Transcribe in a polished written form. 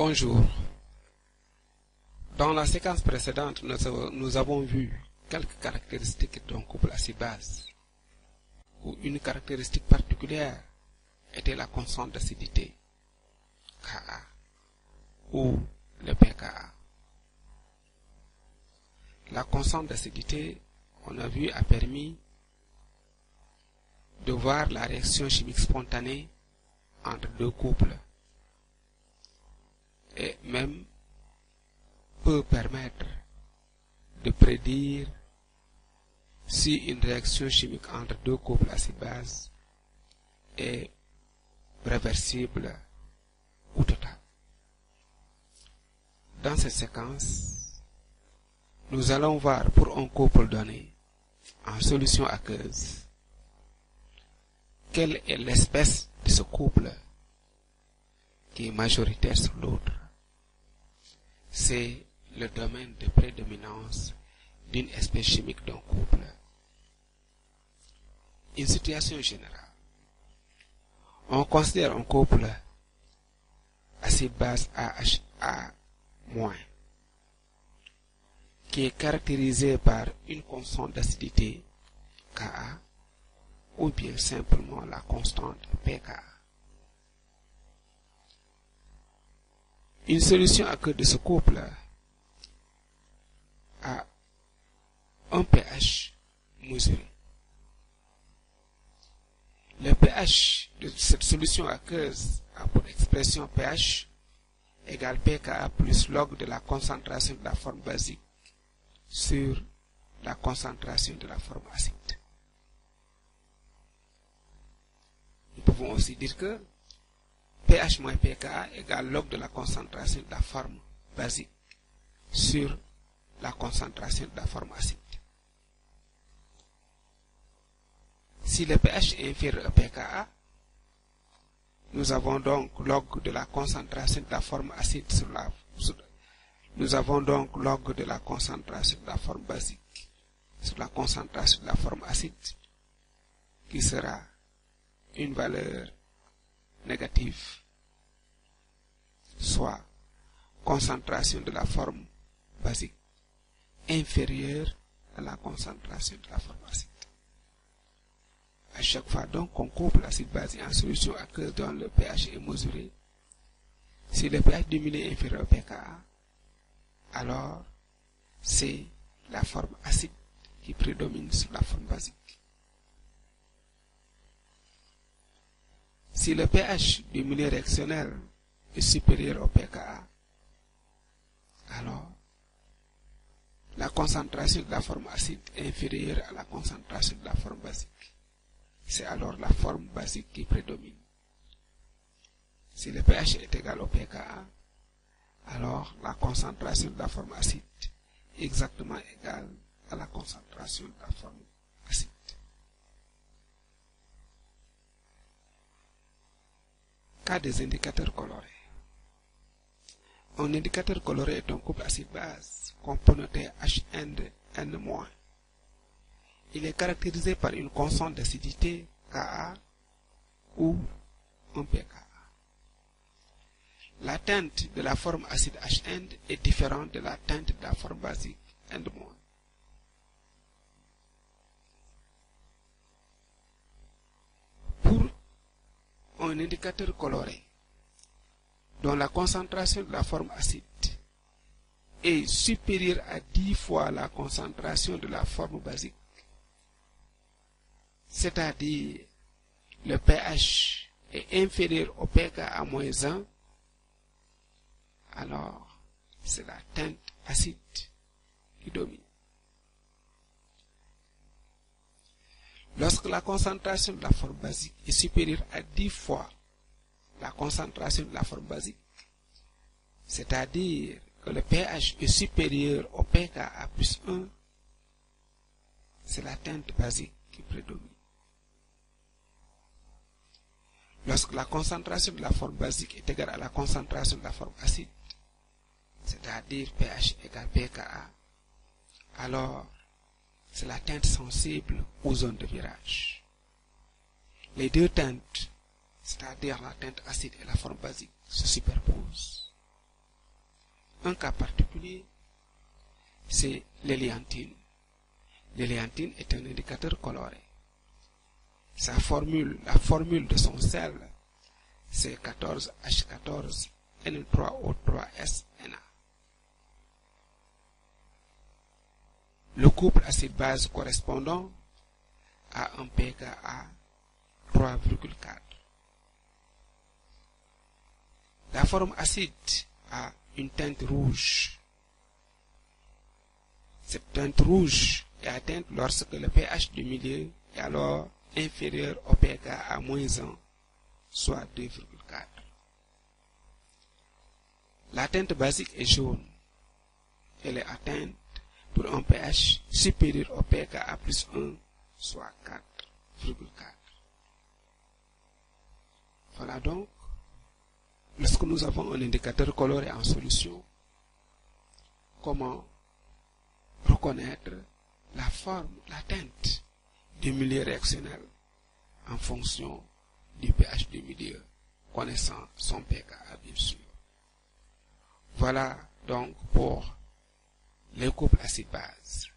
Bonjour. Dans la séquence précédente, nous avons vu quelques caractéristiques d'un couple acide-base, où une caractéristique particulière était la constante d'acidité, Ka, ou le pKa. La constante d'acidité, on a vu, a permis de voir la réaction chimique spontanée entre deux couples, et même peut permettre de prédire si une réaction chimique entre deux couples acide-base est réversible ou totale. Dans cette séquence, nous allons voir pour un couple donné en solution aqueuse quelle est l'espèce de ce couple qui est majoritaire sur l'autre. C'est le domaine de prédominance d'une espèce chimique d'un couple. Une situation générale. On considère un couple acide-base AHA- qui est caractérisé par une constante d'acidité Ka ou bien simplement la constante pKa. Une solution aqueuse de ce couple a un pH mesuré. Le pH de cette solution aqueuse a pour expression pH égale pKa plus log de la concentration de la forme basique sur la concentration de la forme acide. Nous pouvons aussi dire que pH moins pKa égale log de la concentration de la forme basique sur la concentration de la forme acide. Si le pH est inférieur à pKa, nous avons donc log de la concentration de la forme acide nous avons donc log de la concentration de la forme basique sur la concentration de la forme acide, qui sera une valeur négative, soit concentration de la forme basique inférieure à la concentration de la forme acide. À chaque fois donc qu'on couple l'acide-base en solution aqueuse dont le pH est mesuré, si le pH diminué est inférieur au pKa, alors c'est la forme acide qui prédomine sur la forme basique. Si le pH du milieu réactionnel est supérieur au pKa, alors la concentration de la forme acide est inférieure à la concentration de la forme basique. C'est alors la forme basique qui prédomine. Si le pH est égal au pKa, alors la concentration de la forme acide est exactement égale à la concentration de la forme acide. Cas des indicateurs colorés. Un indicateur coloré est un couple acide-base componenté HN-N-. Il est caractérisé par une constante d'acidité Ka ou un pKa. La teinte de la forme acide HN est différente de la teinte de la forme basique N-. Pour un indicateur coloré dont la concentration de la forme acide est supérieure à 10 fois la concentration de la forme basique, c'est-à-dire le pH est inférieur au pKa moins 1, alors c'est la teinte acide qui domine. Lorsque la concentration de la forme basique est supérieure à 10 fois la concentration de la forme basique, c'est-à-dire que le pH est supérieur au pKa plus 1, c'est la teinte basique qui prédomine. Lorsque la concentration de la forme basique est égale à la concentration de la forme acide, c'est-à-dire pH égale pKa, alors c'est la teinte sensible aux zones de virage. Les deux teintes, c'est-à-dire la teinte acide et la forme basique, se superposent. un cas particulier, c'est l'hélianthine. L'hélianthine est un indicateur coloré. La formule de son sel, c'est 14H14N3O3SNA. Le couple acide-base correspondant à un pKa 3,4. La forme acide a une teinte rouge. Cette teinte rouge est atteinte lorsque le pH du milieu est alors inférieur au pKa-1, soit 2,4. La teinte basique est jaune. Elle est atteinte pour un pH supérieur au pKa plus 1, soit 4,4. Voilà donc, lorsque nous avons un indicateur coloré en solution, comment reconnaître la forme, la teinte du milieu réactionnel en fonction du pH du milieu, connaissant son pKa bien sûr. Voilà donc pour les couples acide-base.